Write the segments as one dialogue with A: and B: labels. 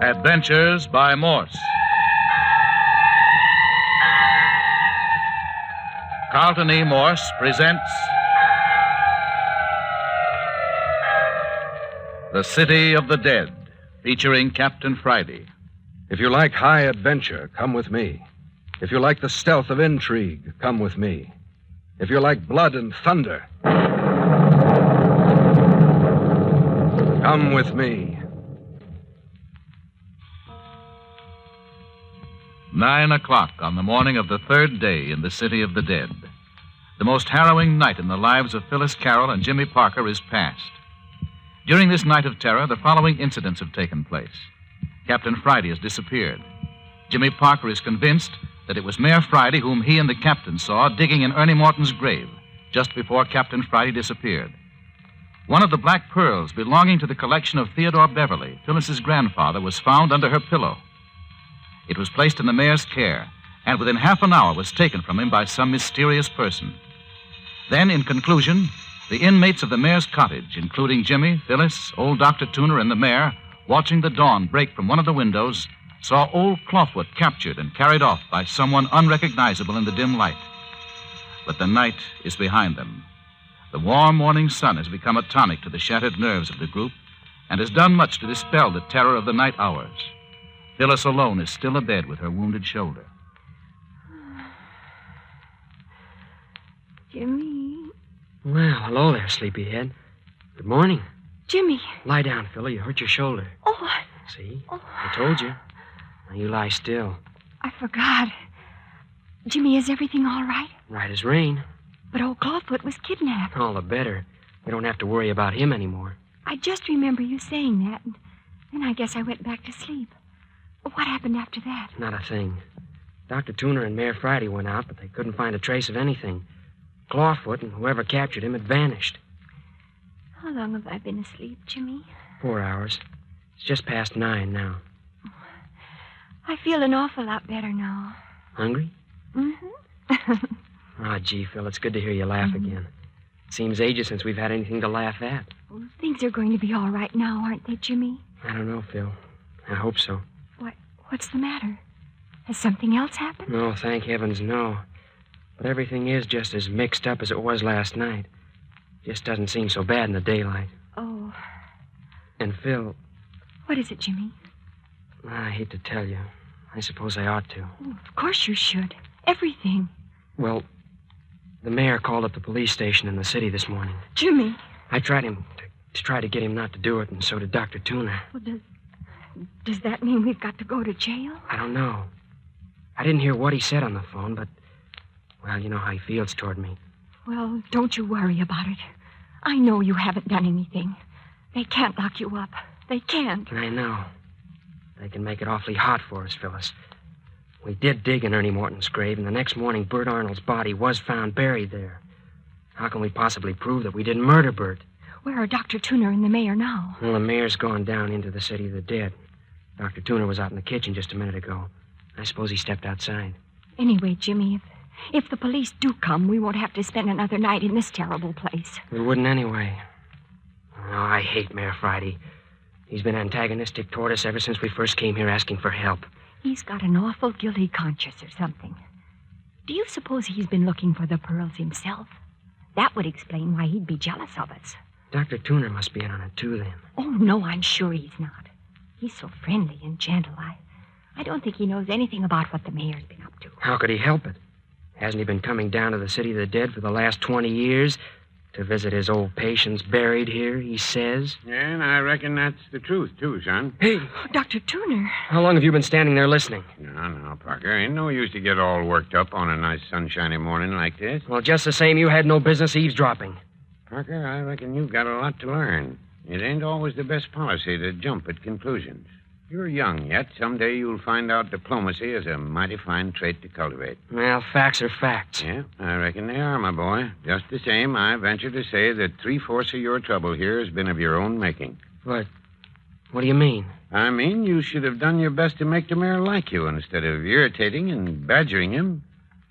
A: Adventures by Morse. Carlton E. Morse presents The City of the Dead, featuring Captain Friday.
B: If you like high adventure, come with me. If you like the stealth of intrigue, come with me. If you like blood and thunder, come with me.
A: 9 o'clock on the morning of the third day in the City of the Dead. The most harrowing night in the lives of Phyllis Carroll and Jimmy Parker is past. During this night of terror, the following incidents have taken place. Captain Friday has disappeared. Jimmy Parker is convinced that it was Mayor Friday whom he and the captain saw digging in Ernie Morton's grave just before Captain Friday disappeared. One of the black pearls belonging to the collection of Theodore Beverly, Phyllis's grandfather, was found under her pillow. It was placed in the mayor's care, and within half an hour was taken from him by some mysterious person. Then, in conclusion, the inmates of the mayor's cottage, including Jimmy, Phyllis, old Dr. Tuner, and the mayor, watching the dawn break from one of the windows, saw old Clawfoot captured and carried off by someone unrecognizable in the dim light. But the night is behind them. The warm morning sun has become a tonic to the shattered nerves of the group and has done much to dispel the terror of the night hours. Phyllis alone is still abed with her wounded shoulder.
C: Jimmy.
D: Well, hello there, sleepyhead. Good morning.
C: Jimmy.
D: Lie down, Philly. You hurt your shoulder.
C: Oh,
D: See? I told you. Now you lie still.
C: I forgot. Jimmy, is everything all right?
D: Right as rain.
C: But old Clawfoot was kidnapped.
D: All the better. We don't have to worry about him anymore.
C: I just remember you saying that, and then I guess I went back to sleep. What happened after that?
D: Not a thing. Dr. Tuner and Mayor Friday went out, but they couldn't find a trace of anything. Clawfoot and whoever captured him had vanished.
C: How long have I been asleep, Jimmy?
D: 4 hours. It's just past 9 now.
C: I feel an awful lot better now.
D: Hungry?
C: Mm-hmm.
D: Oh, gee, Phil, it's good to hear you laugh again. It seems ages since we've had anything to laugh at.
C: Well, things are going to be all right now, aren't they, Jimmy?
D: I don't know, Phil. I hope so.
C: What's the matter? Has something else happened?
D: No, thank heavens, no. But everything is just as mixed up as it was last night. Just doesn't seem so bad in the daylight.
C: Oh.
D: And, Phil...
C: What is it, Jimmy?
D: I hate to tell you. I suppose I ought to.
C: Oh, of course you should. Everything.
D: Well, the mayor called up the police station in the city this morning.
C: Jimmy.
D: I tried to try to get him not to do it, and so did Dr. Tuner.
C: Well, does that mean we've got to go to jail?
D: I don't know. I didn't hear what he said on the phone, but, well, you know how he feels toward me.
C: Well, don't you worry about it. I know you haven't done anything. They can't lock you up. They can't.
D: I know. They can make it awfully hot for us, Phyllis. We did dig in Ernie Morton's grave, and the next morning Bert Arnold's body was found buried there. How can we possibly prove that we didn't murder Bert?
C: Where are Dr. Tuner and the mayor now?
D: Well, the mayor's gone down into the City of the Dead. Dr. Tuner was out in the kitchen just a minute ago. I suppose he stepped outside.
C: Anyway, Jimmy, if the police do come, we won't have to spend another night in this terrible place.
D: We wouldn't anyway. Oh, I hate Mayor Friday. He's been antagonistic toward us ever since we first came here asking for help.
C: He's got an awful guilty conscience or something. Do you suppose he's been looking for the pearls himself? That would explain why he'd be jealous of us.
D: Dr. Tuner must be in on it, too, then.
C: Oh, no, I'm sure he's not. He's so friendly and gentle. I don't think he knows anything about what the mayor's been up to.
D: How could he help it? Hasn't he been coming down to the City of the Dead for the last 20 years to visit his old patients buried here, he says?
E: Yeah, and I reckon that's the truth, too, son.
D: Hey!
C: Dr. Tuner.
D: How long have you been standing there listening?
E: No, Parker. Ain't no use to get all worked up on a nice sunshiny morning like this.
D: Well, just the same, you had no business eavesdropping.
E: Parker, I reckon you've got a lot to learn. It ain't always the best policy to jump at conclusions. You're young yet. Someday you'll find out diplomacy is a mighty fine trait to cultivate.
D: Well, facts are facts.
E: Yeah, I reckon they are, my boy. Just the same, I venture to say that 3/4 of your trouble here has been of your own making.
D: What do you mean?
E: I mean, you should have done your best to make the mayor like you instead of irritating and badgering him.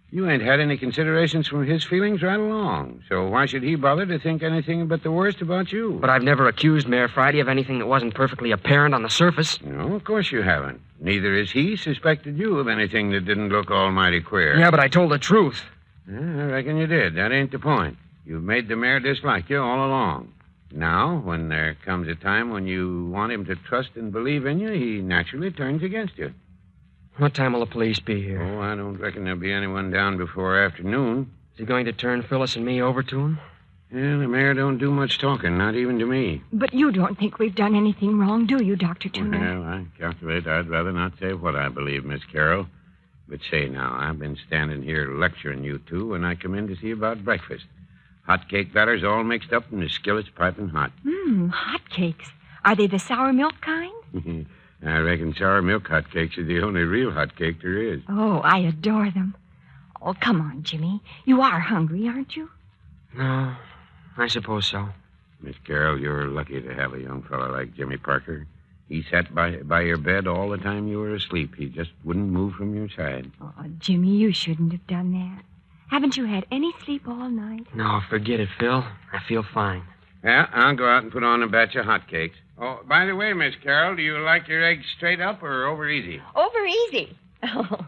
E: You ain't had any considerations from his feelings right along. So why should he bother to think anything but the worst about you?
D: But I've never accused Mayor Friday of anything that wasn't perfectly apparent on the surface.
E: No, of course you haven't. Neither has he suspected you of anything that didn't look almighty queer.
D: Yeah, but I told the truth.
E: Yeah, I reckon you did. That ain't the point. You've made the mayor dislike you all along. Now, when there comes a time when you want him to trust and believe in you, he naturally turns against you.
D: What time will the police be here?
E: Oh, I don't reckon there'll be anyone down before afternoon.
D: Is he going to turn Phyllis and me over to him?
E: Yeah, the mayor don't do much talking, not even to me.
C: But you don't think we've done anything wrong, do you, Dr. Tuner?
E: Well, I calculate I'd rather not say what I believe, Miss Carroll. But say now, I've been standing here lecturing you two when I come in to see about breakfast. Hot cake batter's all mixed up and the skillet's piping hot.
C: Hot cakes. Are they the sour milk kind?
E: I reckon sour milk hotcakes are the only real hotcake there is.
C: Oh, I adore them. Oh, come on, Jimmy. You are hungry, aren't you?
D: No, I suppose so.
E: Miss Carroll, you're lucky to have a young fellow like Jimmy Parker. He sat by your bed all the time you were asleep. He just wouldn't move from your side.
C: Oh, Jimmy, you shouldn't have done that. Haven't you had any sleep all night?
D: No, forget it, Phil. I feel fine.
E: Yeah, I'll go out and put on a batch of hotcakes. Oh, by the way, Miss Carroll, do you like your eggs straight up or over easy?
C: Over easy. Oh,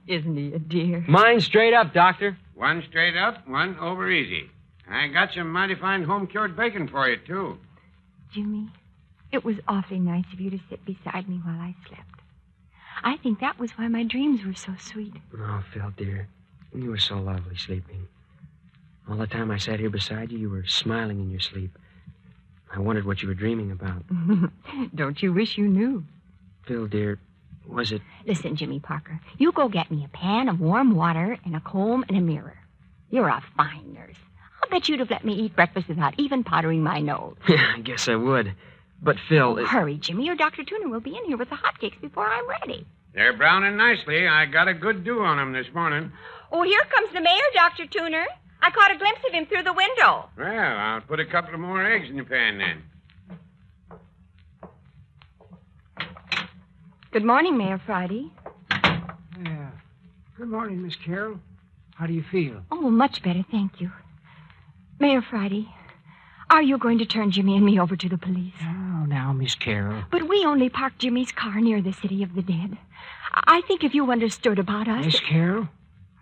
C: isn't he a dear?
D: Mine straight up, Doctor.
E: One straight up, one over easy. I got some mighty fine home-cured bacon for you, too.
C: Jimmy, it was awfully nice of you to sit beside me while I slept. I think that was why my dreams were so sweet.
D: Oh, Phil, dear, you were so lovely sleeping. All the time I sat here beside you, you were smiling in your sleep. I wondered what you were dreaming about.
C: Don't you wish you knew?
D: Phil, dear, was it...
C: Listen, Jimmy Parker, you go get me a pan of warm water and a comb and a mirror. You're a fine nurse. I'll bet you'd have let me eat breakfast without even powdering my nose.
D: Yeah, I guess I would. But, Phil...
C: Hurry, Jimmy, or Dr. Tuner will be in here with the hotcakes before I'm ready.
E: They're browning nicely. I got a good dew on them this morning.
C: Oh, here comes the mayor, Dr. Tuner. I caught a glimpse of him through the window.
E: Well, I'll put a couple of more eggs in the pan then.
C: Good morning, Mayor Friday.
F: Yeah. Good morning, Miss Carroll. How do you feel?
C: Oh, much better, thank you. Mayor Friday, are you going to turn Jimmy and me over to the police?
F: Oh, now, Miss Carroll.
C: But we only parked Jimmy's car near the City of the Dead. I think if you understood about us...
F: Miss Carroll,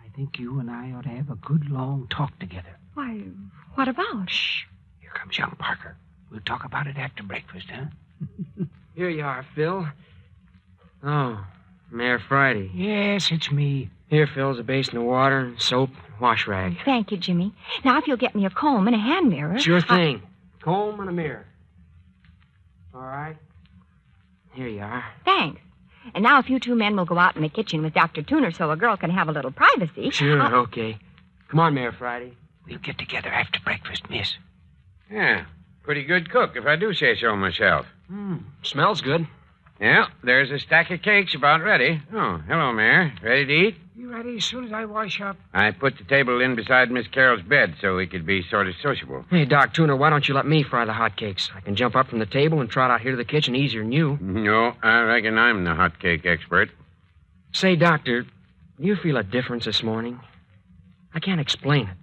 F: I think you and I ought to have a good, long talk together.
C: Why, what about?
F: Shh. Here comes young Parker. We'll talk about it after breakfast, huh?
D: Here you are, Phil. Oh, Mayor Friday.
F: Yes, it's me.
D: Here, Phil's a basin of water, soap, wash rag.
C: Thank you, Jimmy. Now, if you'll get me a comb and a hand mirror...
D: Sure thing. Comb and a mirror. All right. Here you are.
C: Thanks. And now if you two men will go out in the kitchen with Dr. Tuner so a girl can have a little privacy...
D: Sure, okay. Come on, Mayor Friday.
F: We'll get together after breakfast, miss.
E: Yeah, pretty good cook, if I do say so myself.
D: Smells good.
E: Yeah, there's a stack of cakes about ready. Oh, hello, Mayor. Ready to eat?
F: You ready as soon as I wash up?
E: I put the table in beside Miss Carroll's bed so we could be sort of sociable.
D: Hey, Doc Tuner, why don't you let me fry the hotcakes? I can jump up from the table and trot out here to the kitchen easier than you.
E: No, I reckon I'm the hot cake expert.
D: Say, Doctor, do you feel a difference this morning? I can't explain it.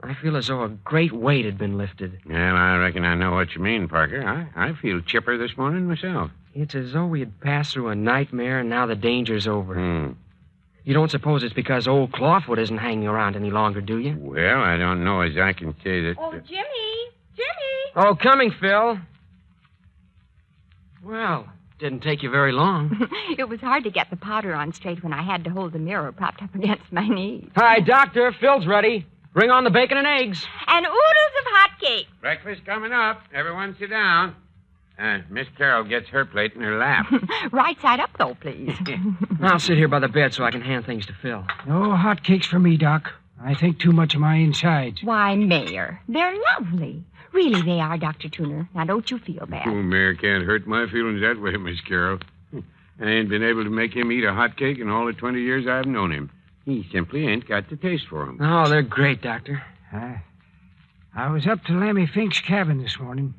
D: I feel as though a great weight had been lifted.
E: Well, I reckon I know what you mean, Parker. I feel chipper this morning myself.
D: It's as though we had passed through a nightmare and now the danger's over. You don't suppose it's because old Clawfoot isn't hanging around any longer, do you?
E: Well, I don't know as I can say that...
C: Oh, Jimmy! Jimmy!
D: Oh, coming, Phil. Well, didn't take you very long.
C: It was hard to get the powder on straight when I had to hold the mirror propped up against my knees.
D: Hi, Doctor. Phil's ready. Bring on the bacon and eggs.
C: And oodles of hot cake.
E: Breakfast coming up. Everyone sit down. Miss Carroll gets her plate in her lap.
C: Right side up, though, please.
D: I'll sit here by the bed so I can hand things to Phil.
F: No hot cakes for me, Doc. I think too much of my insides.
C: Why, Mayor, they're lovely. Really, they are, Dr. Tuner. Now, don't you feel bad.
E: Oh, Mayor can't hurt my feelings that way, Miss Carroll. I ain't been able to make him eat a hot cake in all the 20 years I've known him. He simply ain't got the taste for them.
D: Oh, they're great, Doctor.
F: I was up to Lammy Fink's cabin this morning.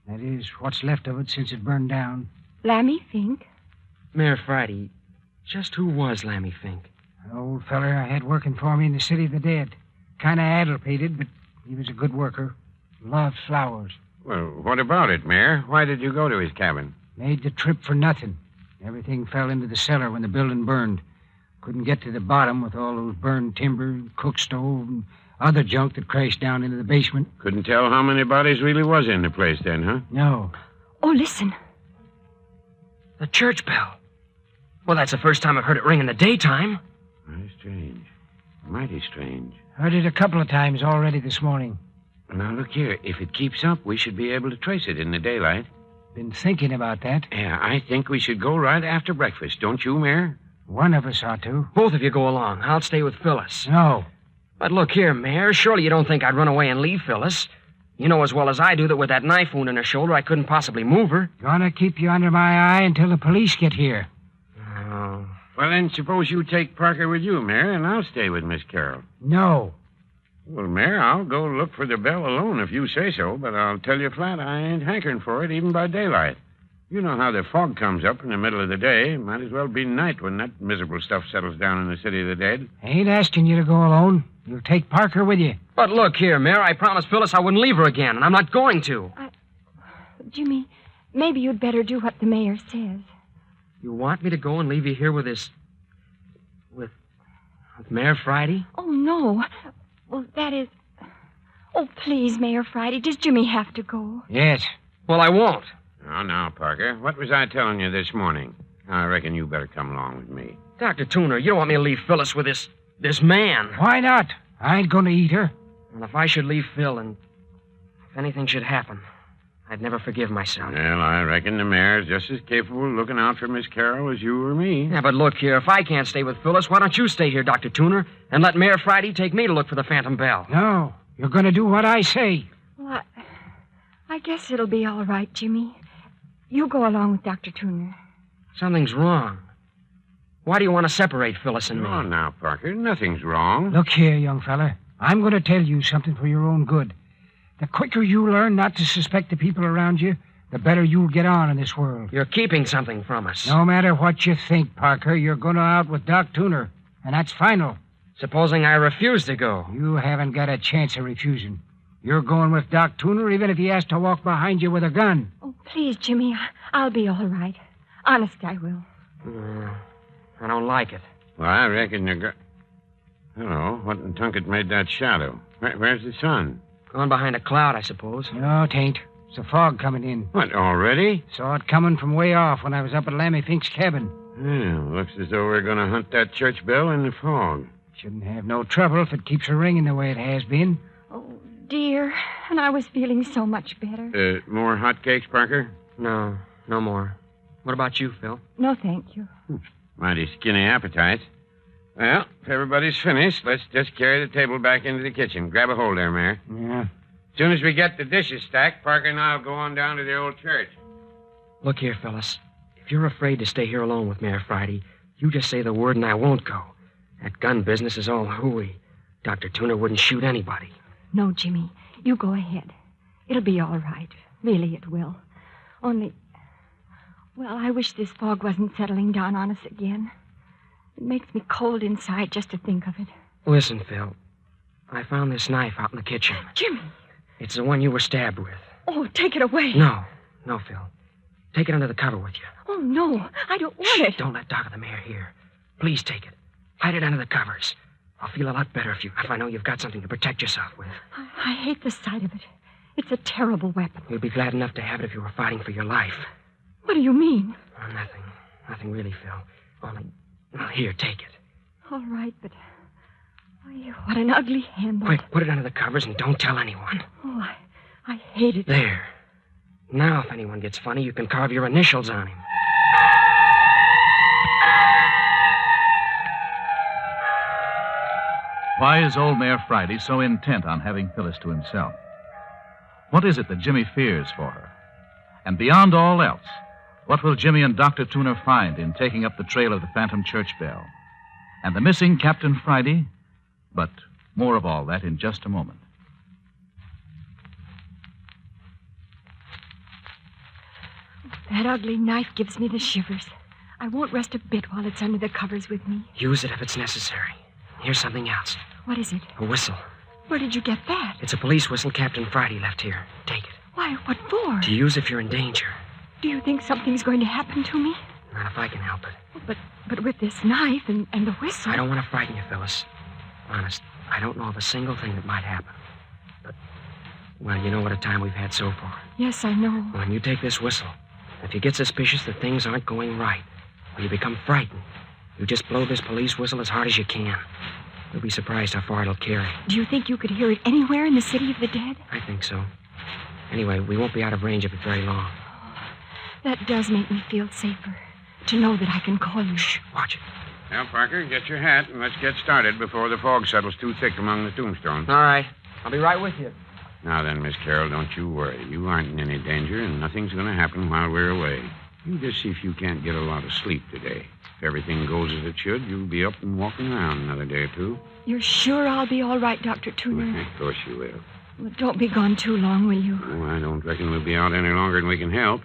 F: That is, what's left of it since it burned down.
C: Lammy Fink?
D: Mayor Friday, just who was Lammy Fink?
F: An old feller I had working for me in the city of the dead. Kind of addlepated, but he was a good worker. Loved flowers.
E: Well, what about it, Mayor? Why did you go to his cabin?
F: Made the trip for nothing. Everything fell into the cellar when the building burned. Couldn't get to the bottom with all those burned timber, cook stove, and other junk that crashed down into the basement.
E: Couldn't tell how many bodies really was in the place then, huh?
F: No.
C: Oh, listen.
D: The church bell. Well, that's the first time I've heard it ring in the daytime.
E: Very strange. Mighty strange.
F: Heard it a couple of times already this morning.
E: Now, look here. If it keeps up, we should be able to trace it in the daylight.
F: Been thinking about that.
E: Yeah, I think we should go right after breakfast. Don't you, Mayor?
F: One of us ought to.
D: Both of you go along. I'll stay with Phyllis.
F: No.
D: But look here, Mayor. Surely you don't think I'd run away and leave Phyllis. You know as well as I do that with that knife wound in her shoulder, I couldn't possibly move her.
F: Gonna keep you under my eye until the police get here.
D: Oh.
E: Well, then suppose you take Parker with you, Mayor, and I'll stay with Miss Carroll.
F: No.
E: Well, Mayor, I'll go look for the bell alone if you say so, but I'll tell you flat I ain't hankering for it even by daylight. You know how the fog comes up in the middle of the day. Might as well be night when that miserable stuff settles down in the city of the dead.
F: Ain't asking you to go alone. You'll take Parker with you.
D: But look here, Mayor. I promised Phyllis I wouldn't leave her again, and I'm not going to.
C: Jimmy, maybe you'd better do what the mayor says.
D: You want me to go and leave you here with this... with Mayor Friday?
C: Oh, no. Well, that is... Oh, please, Mayor Friday. Does Jimmy have to go?
F: Yes.
D: Well, I won't.
E: Now, Parker, what was I telling you this morning? I reckon you better come along with me.
D: Dr. Tuner, you don't want me to leave Phyllis with this man.
F: Why not? I ain't gonna eat her.
D: And if I should leave Phil and if anything should happen, I'd never forgive myself.
E: Well, I reckon the mayor's just as capable of looking out for Miss Carroll as you or me.
D: Yeah, but look here. If I can't stay with Phyllis, why don't you stay here, Dr. Tuner, and let Mayor Friday take me to look for the Phantom Bell?
F: No. You're gonna do what I say.
C: Well, I guess it'll be all right, Jimmy. You go along with Dr. Tuner.
D: Something's wrong. Why do you want to separate Phyllis and me?
E: Oh, now, Parker, nothing's wrong.
F: Look here, young fella. I'm gonna tell you something for your own good. The quicker you learn not to suspect the people around you, the better you'll get on in this world.
D: You're keeping something from us.
F: No matter what you think, Parker, you're going out with Doc Tuner, and that's final.
D: Supposing I refuse to go.
F: You haven't got a chance of refusing. You're going with Doc Tuner even if he has to walk behind you with a gun.
C: Oh, please, Jimmy. I'll be all right. Honest, I will.
D: I don't like it.
E: Well, I reckon you're Hello, what in Tunket made that shadow? Where's the sun?
D: Gone behind a cloud, I suppose.
F: No, it ain't. It's the fog coming in.
E: What, already?
F: Saw it coming from way off when I was up at Lammy Fink's cabin.
E: Yeah, looks as though we're going to hunt that church bell in the fog.
F: Shouldn't have no trouble if it keeps her ringing the way it has been.
C: Oh, dear. And I was feeling so much better.
E: More hot cakes, Parker?
D: No more. What about you, Phil?
C: No, thank you.
E: Mighty skinny appetite. Well, if everybody's finished, let's just carry the table back into the kitchen. Grab a hold there, Mayor.
F: Yeah.
E: As soon as we get the dishes stacked, Parker and I'll go on down to the old church.
D: Look here, Phyllis. If you're afraid to stay here alone with Mayor Friday, you just say the word and I won't go. That gun business is all hooey. Dr. Tuner wouldn't shoot anybody.
C: No, Jimmy. You go ahead. It'll be all right. Really, it will. Only... Well, I wish this fog wasn't settling down on us again. It makes me cold inside just to think of it.
D: Listen, Phil. I found this knife out in the kitchen.
C: Jimmy!
D: It's the one you were stabbed with.
C: Oh, take it away.
D: No, Phil. Take it under the cover with you.
C: Oh, no. I don't want it.
D: Don't let Doc or the mayor hear. Please take it. Hide it under the covers. I'll feel a lot better if I know you've got something to protect yourself with.
C: I hate the sight of it. It's a terrible weapon.
D: You'd be glad enough to have it if you were fighting for your life.
C: What do you mean?
D: Oh, nothing. Nothing really, Phil. Only... Well, here, take it.
C: All right, but... Oh, what an ugly handle.
D: Quick, put it under the covers and don't tell anyone.
C: Oh, I hate it.
D: There. Now, if anyone gets funny, you can carve your initials on him.
A: Why is old Mayor Friday so intent on having Phyllis to himself? What is it that Jimmy fears for her? And beyond all else, what will Jimmy and Dr. Tuner find in taking up the trail of the Phantom Church Bell? And the missing Captain Friday? But more of all that in just a moment.
C: That ugly knife gives me the shivers. I won't rest a bit while it's under the covers with me.
D: Use it if it's necessary. Here's something else.
C: What is it?
D: A whistle.
C: Where did you get that?
D: It's a police whistle Captain Friday left here. Take it.
C: Why, what for?
D: To use if you're in danger.
C: Do you think something's going to happen to me?
D: Not if I can help it.
C: But with this knife and the whistle...
D: I don't want to frighten you, Phyllis. Honest, I don't know of a single thing that might happen. But, well, you know what a time we've had so far.
C: Yes, I know.
D: When you take this whistle, if you get suspicious that things aren't going right, or you become frightened, you just blow this police whistle as hard as you can. You'll be surprised how far it'll carry.
C: Do you think you could hear it anywhere in the city of the dead?
D: I think so. Anyway, we won't be out of range of it very long.
C: That does make me feel safer. To know that I can call you.
D: Shh, watch it.
E: Now, Parker, get your hat and let's get started before the fog settles too thick among the tombstones.
D: All right. I'll be right with you.
E: Now then, Miss Carroll, don't you worry. You aren't in any danger, and nothing's going to happen while we're away. You just see if you can't get a lot of sleep today. If everything goes as it should, you'll be up and walking around another day or two.
C: You're sure I'll be all right, Dr. Tuner?
E: Of course you will.
C: Well, don't be gone too long, will you?
E: Oh, I don't reckon we'll be out any longer than we can help.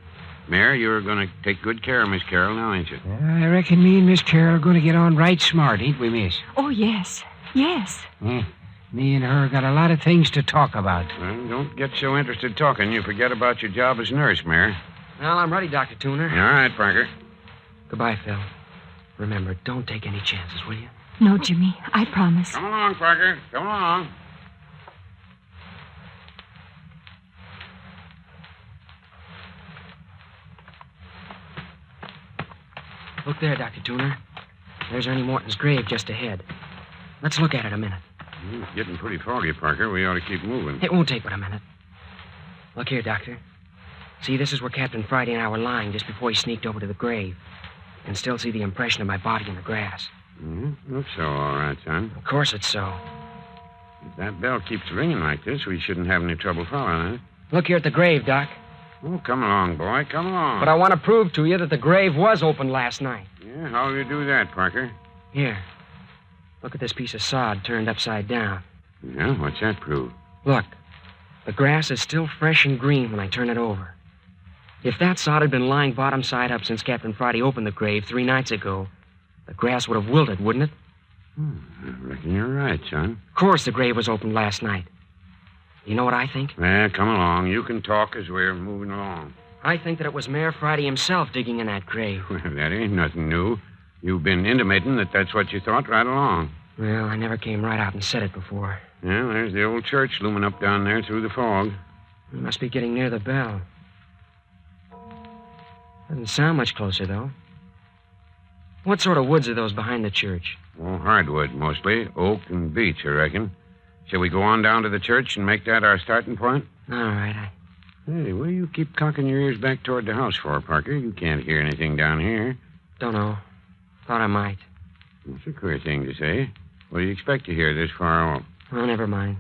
E: Mary, you're going to take good care of Miss Carroll now, ain't you?
F: I reckon me and Miss Carroll are going to get on right smart, ain't we, miss?
C: Oh, yes. Yes.
F: Me and her got a lot of things to talk about.
E: Well, don't get so interested talking you forget about your job as nurse, Mary.
D: Well, I'm ready, Dr. Tuner.
E: All right, Parker.
D: Goodbye, Phil. Remember, don't take any chances, will you?
C: No, Jimmy. I promise.
E: Come along, Parker. Come along.
D: Look there, Dr. Tuner. There's Ernie Morton's grave just ahead. Let's look at it a minute.
E: It's getting pretty foggy, Parker. We ought to keep moving.
D: It won't take but a minute. Look here, Doctor. See, this is where Captain Friday and I were lying just before he sneaked over to the grave. You can still see the impression of my body in the grass.
E: Looks so, all right, son.
D: Of course it's so.
E: If that bell keeps ringing like this, we shouldn't have any trouble following it.
D: Look here at the grave, Doc.
E: Oh, come along, boy. Come along.
D: But I want to prove to you that the grave was opened last night.
E: Yeah, how will you do that, Parker?
D: Here. Look at this piece of sod turned upside down.
E: Yeah, what's that prove?
D: Look. The grass is still fresh and green when I turn it over. If that sod had been lying bottom side up since Captain Friday opened the grave 3 nights ago, the grass would have wilted, wouldn't it?
E: I reckon you're right, son.
D: Of course the grave was opened last night. You know what I think?
E: Well, come along. You can talk as we're moving along.
D: I think that it was Mayor Friday himself digging in that grave.
E: Well, that ain't nothing new. You've been intimating that that's what you thought right along.
D: Well, I never came right out and said it before.
E: Yeah, there's the old church looming up down there through the fog.
D: We must be getting near the bell. Doesn't sound much closer, though. What sort of woods are those behind the church?
E: Oh, hardwood, mostly. Oak and beech, I reckon. Shall we go on down to the church and make that our starting point?
D: All right,
E: Hey, what do you keep cocking your ears back toward the house for, Parker? You can't hear anything down here.
D: don't know. Thought I might.
E: That's a queer thing to say. What do you expect to hear this far off?
D: Oh, never mind.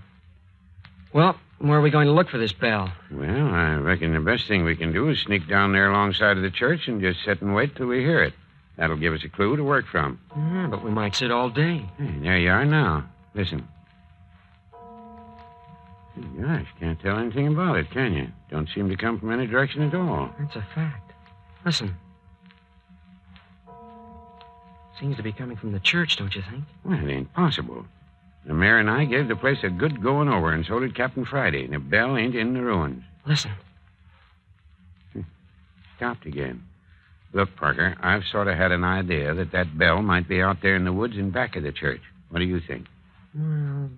D: Well, where are we going to look for this bell?
E: Well, I reckon the best thing we can do is sneak down there alongside of the church and just sit and wait till we hear it. That'll give us a clue to work from.
D: Yeah, but we might sit all day.
E: Hey, there you are now. Listen. Gosh, can't tell anything about it, can you? Don't seem to come from any direction at all.
D: That's a fact. Listen. Seems to be coming from the church, don't you think?
E: Well, it ain't possible. The mayor and I gave the place a good going over, and so did Captain Friday, and the bell ain't in the ruins.
D: Listen.
E: Stopped again. Look, Parker, I've sort of had an idea that bell might be out there in the woods in back of the church. What do you think?
D: Well,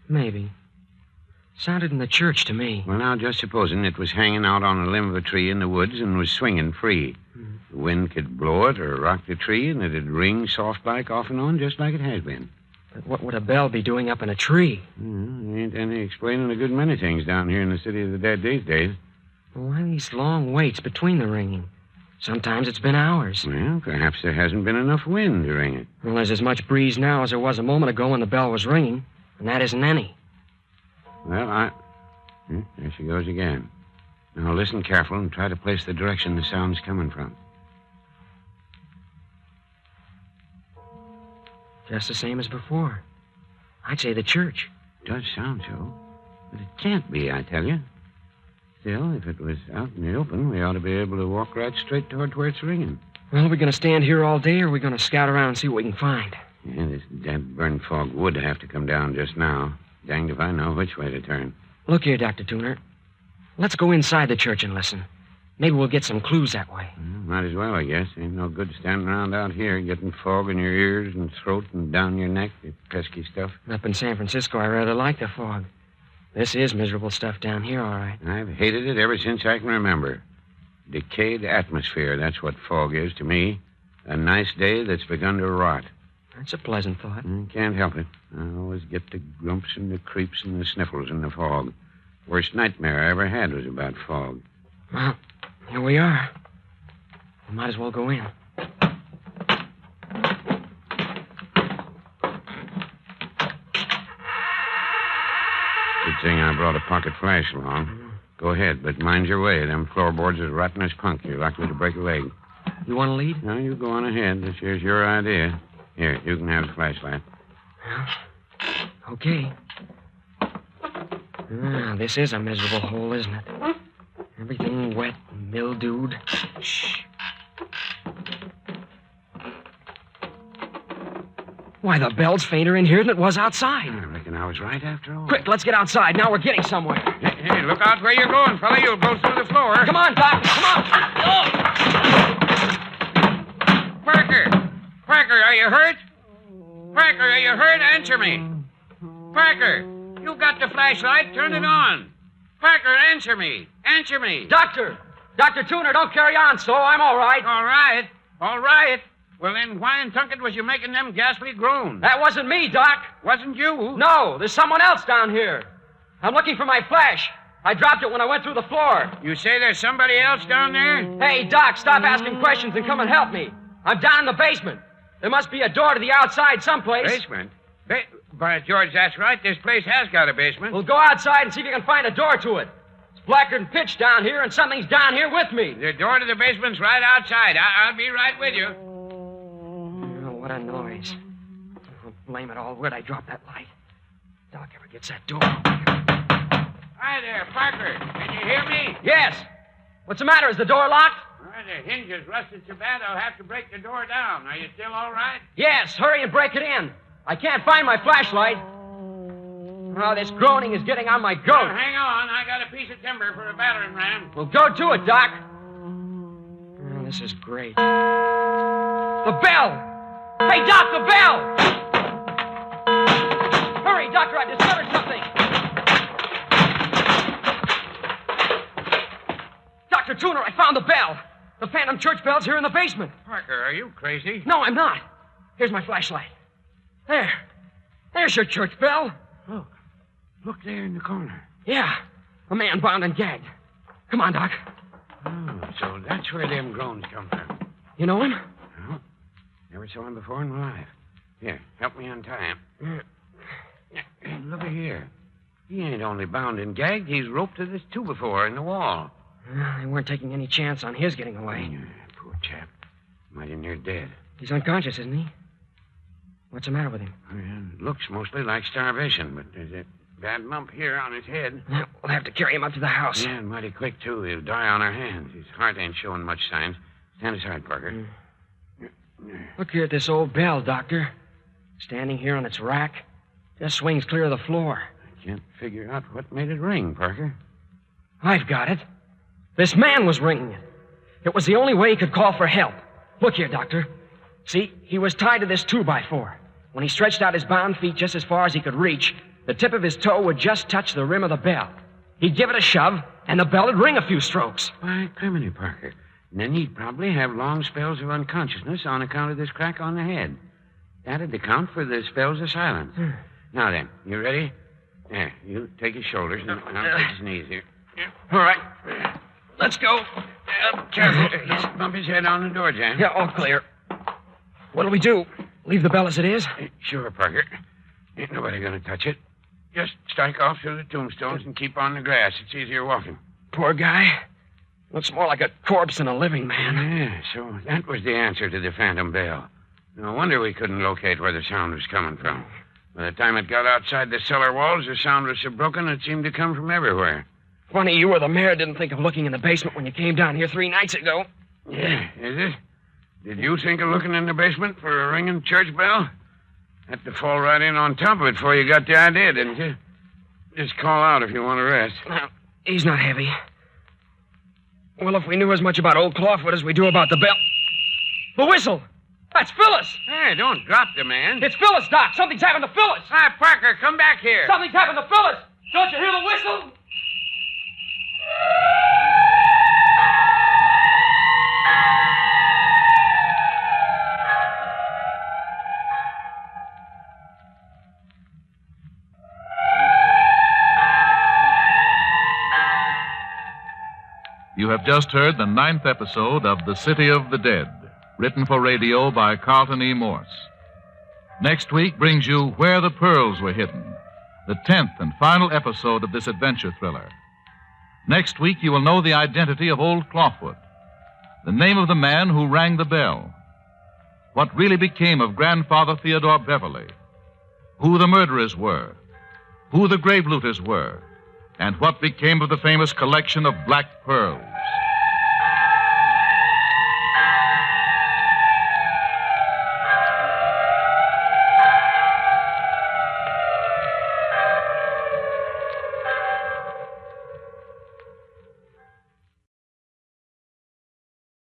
D: maybe. Sounded in the church to me.
E: Well, now, just supposing it was hanging out on a limb of a tree in the woods and was swinging free. The wind could blow it or rock the tree, and it'd ring soft-like off and on, just like it has been.
D: But what would a bell be doing up in a tree?
E: There ain't any explaining a good many things down here in the city of the dead these days.
D: Well, why these long waits between the ringing? Sometimes it's been hours.
E: Well, perhaps there hasn't been enough wind to ring it.
D: Well, there's as much breeze now as there was a moment ago when the bell was ringing, and that isn't any.
E: Well, there she goes again. Now, listen careful and try to place the direction the sound's coming from.
D: Just the same as before. I'd say the church.
E: Does sound so. But it can't be, I tell you. Still, if it was out in the open, we ought to be able to walk right straight toward where it's ringing.
D: Well, are we going to stand here all day, or are we going to scout around and see what we can find?
E: Yeah, this damn burn fog would have to come down just now. Danged if I know which way to turn.
D: Look here, Dr. Tuner. Let's go inside the church and listen. Maybe we'll get some clues that way.
E: Might as well, I guess. Ain't no good standing around out here getting fog in your ears and throat and down your neck. You pesky stuff.
D: Up in San Francisco, I rather like the fog. This is miserable stuff down here, all right.
E: I've hated it ever since I can remember. Decayed atmosphere, that's what fog is to me. A nice day that's begun to rot.
D: That's a pleasant thought.
E: Can't help it. I always get the grumps and the creeps and the sniffles in the fog. Worst nightmare I ever had was about fog.
D: Well, here we are. We might as well go in.
E: Good thing I brought a pocket flash along. Go ahead, but mind your way. Them floorboards is rotten as punk. You're likely to break a leg.
D: You want to lead?
E: No, you go on ahead. This here's your idea. Here, you can have the flashlight.
D: Well, okay. This is a miserable hole, isn't it? Everything wet and mildewed. Shh. Why, the bell's fainter in here than it was outside.
E: I reckon I was right after all.
D: Quick, let's get outside. Now we're getting somewhere.
E: Hey, look out where you're going, fella. You'll go through the floor.
D: Come on, Doc. Come on.
E: Parker, are you hurt? Parker, are you hurt? Answer me. Parker, you got the flashlight. Turn it on. Parker, answer me. Answer me.
D: Doctor Tuner, don't carry on so. I'm all right.
E: All right. Well, then why in Tunket was you making them ghastly groans?
D: That wasn't me, Doc.
E: Wasn't you?
D: No, there's someone else down here. I'm looking for my flash. I dropped it when I went through the floor.
E: You say there's somebody else down there?
D: Hey, Doc, stop asking questions and come and help me. I'm down in the basement. There must be a door to the outside someplace.
E: Basement? By George, that's right. This place has got a basement.
D: Well, go outside and see if you can find a door to it. It's blacker than pitch down here, and something's down here with me.
E: The door to the basement's right outside. I'll be right with you.
D: Oh, what a noise. Oh, blame it all. Where'd I drop that light? Doc ever gets that door.
E: Hi there, Parker. Can you hear me?
D: Yes. What's the matter? Is the door locked?
E: Well, the hinges rusted so bad I'll have to break the door down. Are you still all right?
D: Yes. Hurry and break it in. I can't find my flashlight. Oh, this groaning is getting on my goat.
E: Well, hang on. I got a piece of timber for a battering ram.
D: Well, go to it, Doc. Oh, this is great. The bell! Hey, Doc, the bell! Hurry, Doctor, I discovered something. Dr. Tuner, I found the bell. The phantom church bell's here in the basement.
E: Parker, are you crazy?
D: No, I'm not. Here's my flashlight. There. There's your church bell.
E: Look there in the corner.
D: Yeah, a man bound and gagged. Come on, Doc.
E: Oh, so that's where them groans come from.
D: You know him?
E: No. Never saw him before in my life. Here, help me untie him. Hey, look here. He ain't only bound and gagged, he's roped to this 2x4 in the wall.
D: They weren't taking any chance on his getting away.
E: Poor chap. Mighty near dead.
D: He's unconscious, isn't he? What's the matter with him?
E: Well, looks mostly like starvation, but there's a bad lump here on his head.
D: We'll have to carry him up to the house.
E: Yeah, and mighty quick, too. He'll die on our hands. His heart ain't showing much signs. Stand aside, Parker.
D: Look here at this old bell, Doctor. Standing here on its rack. Just swings clear of the floor.
E: I can't figure out what made it ring, Parker.
D: I've got it. This man was ringing it. It was the only way he could call for help. Look here, Doctor. See, he was tied to this 2x4. When he stretched out his bound feet just as far as he could reach, the tip of his toe would just touch the rim of the bell. He'd give it a shove, and the bell would ring a few strokes.
E: Why, criminy, Parker. And then he'd probably have long spells of unconsciousness on account of this crack on the head. That'd account for the spells of silence. Now then, you ready? There, you take his shoulders, and I'll take his knees here.
D: All right. Let's go.
E: Careful. Just bump his head on the door jamb.
D: Yeah, all clear. What'll we do? Leave the bell as it is?
E: Sure, Parker. Ain't nobody gonna touch it. Just strike off through the tombstones and keep on the grass. It's easier walking.
D: Poor guy. Looks more like a corpse than a living man.
E: Yeah, so that was the answer to the phantom bell. No wonder we couldn't locate where the sound was coming from. By the time it got outside the cellar walls, the sound was so broken it seemed to come from everywhere.
D: Funny you or the mayor didn't think of looking in the basement when you came down here 3 nights ago.
E: Yeah, is it? Did you think of looking in the basement for a ringing church bell? Had to fall right in on top of it before you got the idea, didn't you? Just call out if you want to rest.
D: Now, he's not heavy. Well, if we knew as much about old Clawfoot as we do about the bell... The whistle! That's Phyllis!
E: Hey, don't drop the man.
D: It's Phyllis, Doc! Something's happened to Phyllis!
E: Hi, Parker, come back here.
D: Something's happened to Phyllis! Don't you hear the whistle?
A: You have just heard the 9th episode of The City of the Dead, written for radio by Carlton E. Morse. Next week brings you Where the Pearls Were Hidden, the 10th and final episode of this adventure thriller. Next week, you will know the identity of old Clawfoot, the name of the man who rang the bell, what really became of Grandfather Theodore Beverly, who the murderers were, who the grave looters were, and what became of the famous collection of black pearls.